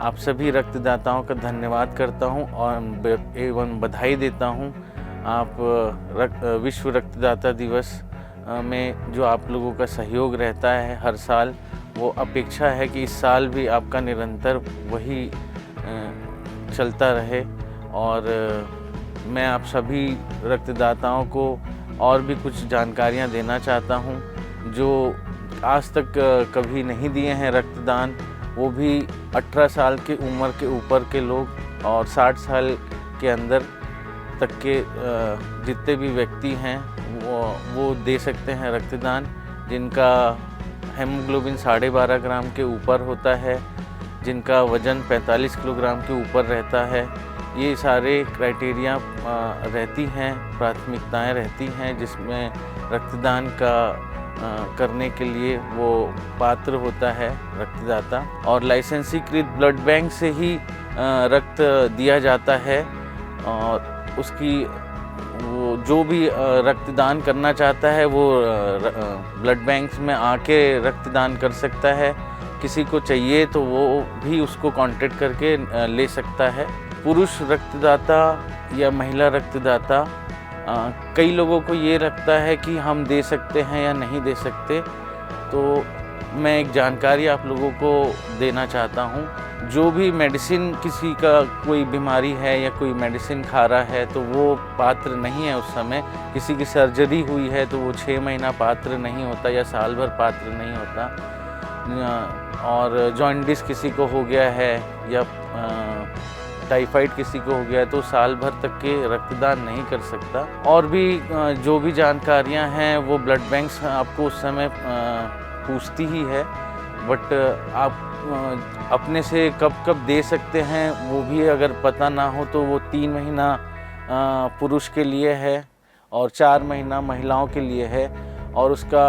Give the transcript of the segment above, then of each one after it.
आप सभी रक्तदाताओं का धन्यवाद करता हूं और एवं बधाई देता हूं। आप विश्व रक्तदाता दिवस में जो आप लोगों का सहयोग रहता है हर साल, वो अपेक्षा है कि इस साल भी आपका निरंतर वही चलता रहे। और मैं आप सभी रक्तदाताओं को और भी कुछ जानकारियां देना चाहता हूं जो आज तक कभी नहीं दिए हैं रक्तदान। वो भी 18 साल की उम्र के ऊपर के लोग और 60 साल के अंदर तक के जितने भी व्यक्ति हैं वो दे सकते हैं रक्तदान, जिनका हेमोग्लोबिन 12.5 ग्राम के ऊपर होता है, जिनका वज़न 45 किलोग्राम के ऊपर रहता है। ये सारे क्राइटेरिया रहती हैं, प्राथमिकताएं रहती हैं जिसमें रक्तदान का करने के लिए वो पात्र होता है रक्तदाता। और लाइसेंसीकृत ब्लड बैंक से ही रक्त दिया जाता है और उसकी वो जो भी रक्तदान करना चाहता है वो ब्लड बैंक में आके रक्तदान कर सकता है। किसी को चाहिए तो वो भी उसको कांटेक्ट करके ले सकता है। पुरुष रक्तदाता या महिला रक्तदाता, कई लोगों को ये लगता है कि हम दे सकते हैं या नहीं दे सकते, तो मैं एक जानकारी आप लोगों को देना चाहता हूँ। जो भी मेडिसिन, किसी का कोई बीमारी है या कोई मेडिसिन खा रहा है तो वो पात्र नहीं है उस समय। किसी की सर्जरी हुई है तो वो 6 महीना पात्र नहीं होता या साल भर पात्र नहीं होता। और जॉन्डिस किसी को हो गया है या टाइफाइड किसी को हो गया है तो साल भर तक के रक्तदान नहीं कर सकता। और भी जो भी जानकारियां हैं वो ब्लड बैंक्स आपको उस समय पूछती ही है, बट आप अपने से कब कब दे सकते हैं वो भी अगर पता ना हो तो वो 3 महीना पुरुष के लिए है और 4 महीना महिलाओं के लिए है। और उसका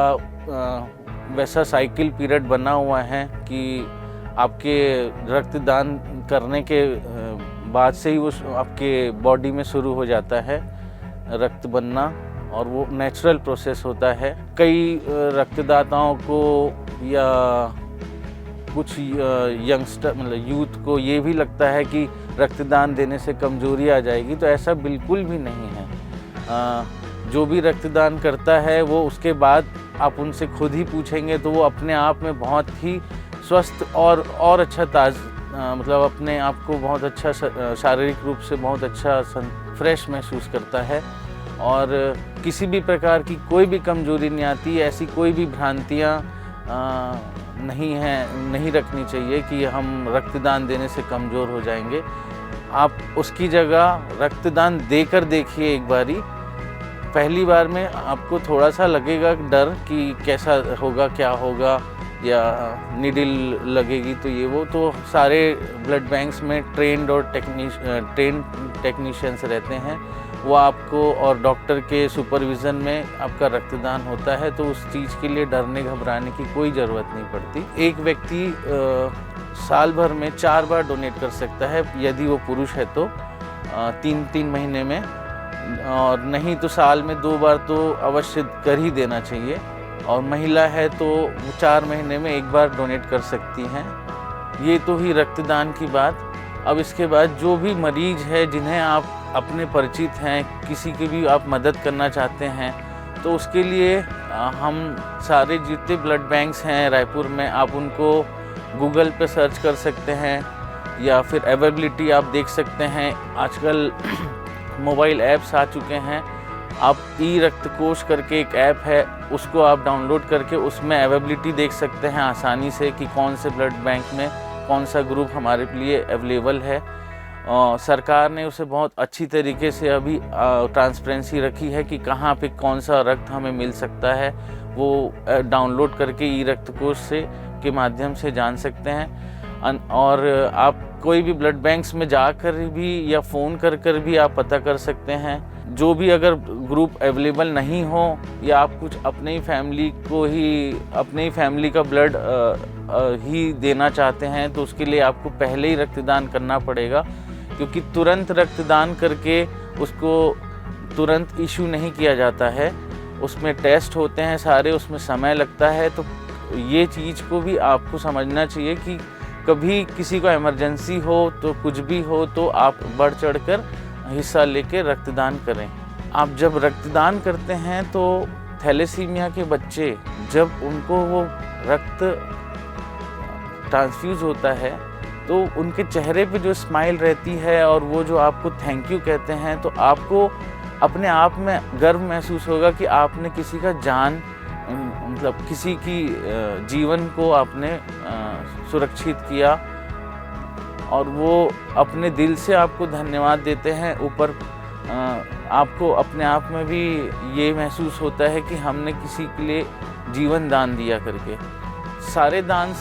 वैसा साइकिल पीरियड बना हुआ है कि आपके रक्तदान करने के बाद से ही वो आपके बॉडी में शुरू हो जाता है रक्त बनना, और वो नेचुरल प्रोसेस होता है। कई रक्तदाताओं को या कुछ यंगस्टर मतलब यूथ को ये भी लगता है कि रक्तदान देने से कमजोरी आ जाएगी, तो ऐसा बिल्कुल भी नहीं है। जो भी रक्तदान करता है वो उसके बाद आप उनसे खुद ही पूछेंगे तो वो अपने आप में बहुत ही स्वस्थ और अच्छा मतलब अपने आप को बहुत अच्छा शारीरिक रूप से बहुत अच्छा फ्रेश महसूस करता है और किसी भी प्रकार की कोई भी कमजोरी नहीं आती। ऐसी कोई भी भ्रांतियाँ नहीं रखनी चाहिए कि हम रक्तदान देने से कमज़ोर हो जाएंगे। आप उसकी जगह रक्तदान देकर देखिए एक बारी। पहली बार में आपको थोड़ा सा लगेगा डर कि कैसा होगा, क्या होगा, या नीडल लगेगी तो ये वो, तो सारे ब्लड बैंक्स में ट्रेंड टेक्नीशियंस रहते हैं, वो आपको और डॉक्टर के सुपरविज़न में आपका रक्तदान होता है, तो उस चीज़ के लिए डरने घबराने की कोई ज़रूरत नहीं पड़ती। एक व्यक्ति साल भर में 4 बार डोनेट कर सकता है, यदि वो पुरुष है तो 3 महीने में, और नहीं तो साल में 2 बार तो अवश्य कर ही देना चाहिए। और महिला है तो वो 4 महीने में 1 बार डोनेट कर सकती हैं। ये तो ही रक्तदान की बात। अब इसके बाद जो भी मरीज है जिन्हें आप अपने परिचित हैं, किसी की भी आप मदद करना चाहते हैं, तो उसके लिए हम सारे जितने ब्लड बैंक्स हैं रायपुर में, आप उनको गूगल पे सर्च कर सकते हैं या फिर अवेलेबिलिटी आप देख सकते हैं। आजकल मोबाइल ऐप्स आ चुके हैं। आप ई-रक्तकोश करके एक ऐप है, उसको आप डाउनलोड करके उसमें अवेलेबिलिटी देख सकते हैं आसानी से कि कौन से ब्लड बैंक में कौन सा ग्रुप हमारे लिए अवेलेबल है। सरकार ने उसे बहुत अच्छी तरीके से अभी ट्रांसपेरेंसी रखी है कि कहाँ पे कौन सा रक्त हमें मिल सकता है, वो डाउनलोड करके ई-रक्तकोश से के माध्यम से जान सकते हैं। और आप कोई भी ब्लड बैंक्स में जाकर भी या फ़ोन कर भी आप पता कर सकते हैं। जो भी अगर ग्रुप अवेलेबल नहीं हो या आप कुछ अपने ही फैमिली का ब्लड ही देना चाहते हैं, तो उसके लिए आपको पहले ही रक्तदान करना पड़ेगा, क्योंकि तुरंत रक्तदान करके उसको तुरंत इशू नहीं किया जाता है। उसमें टेस्ट होते हैं सारे, उसमें समय लगता है। तो ये चीज़ को भी आपको समझना चाहिए कि कभी किसी को इमरजेंसी हो तो कुछ भी हो तो आप बढ़ चढ़कर हिस्सा लेके रक्तदान करें। आप जब रक्तदान करते हैं तो थैलेसीमिया के बच्चे जब उनको वो रक्त ट्रांसफ्यूज होता है तो उनके चेहरे पे जो स्माइल रहती है और वो जो आपको थैंक यू कहते हैं, तो आपको अपने आप में गर्व महसूस होगा कि आपने किसी का जान मतलब किसी की जीवन को आपने सुरक्षित किया, और वो अपने दिल से आपको धन्यवाद देते हैं। ऊपर आपको अपने आप में भी ये महसूस होता है कि हमने किसी के लिए जीवन दान दिया करके। सारे दान,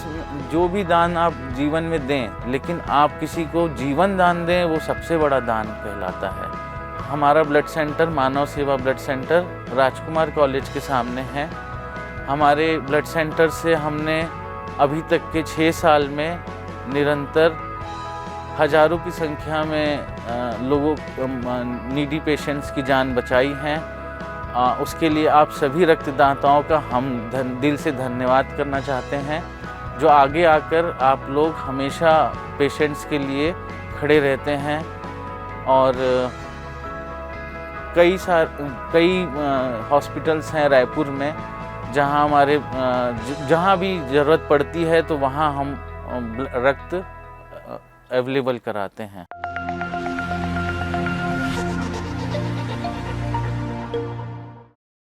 जो भी दान आप जीवन में दें, लेकिन आप किसी को जीवन दान दें, वो सबसे बड़ा दान कहलाता है। हमारा ब्लड सेंटर मानव सेवा ब्लड सेंटर राजकुमार कॉलेज के सामने है। हमारे ब्लड सेंटर से हमने अभी तक के 6 साल में निरंतर हज़ारों की संख्या में लोगों नीडी पेशेंट्स की जान बचाई हैं। उसके लिए आप सभी रक्तदाताओं का हम दिल से धन्यवाद करना चाहते हैं, जो आगे आकर आप लोग हमेशा पेशेंट्स के लिए खड़े रहते हैं। और कई हॉस्पिटल्स हैं रायपुर में जहां हमारे जहां भी ज़रूरत पड़ती है तो वहां हम रक्त अवेलेबल कराते हैं।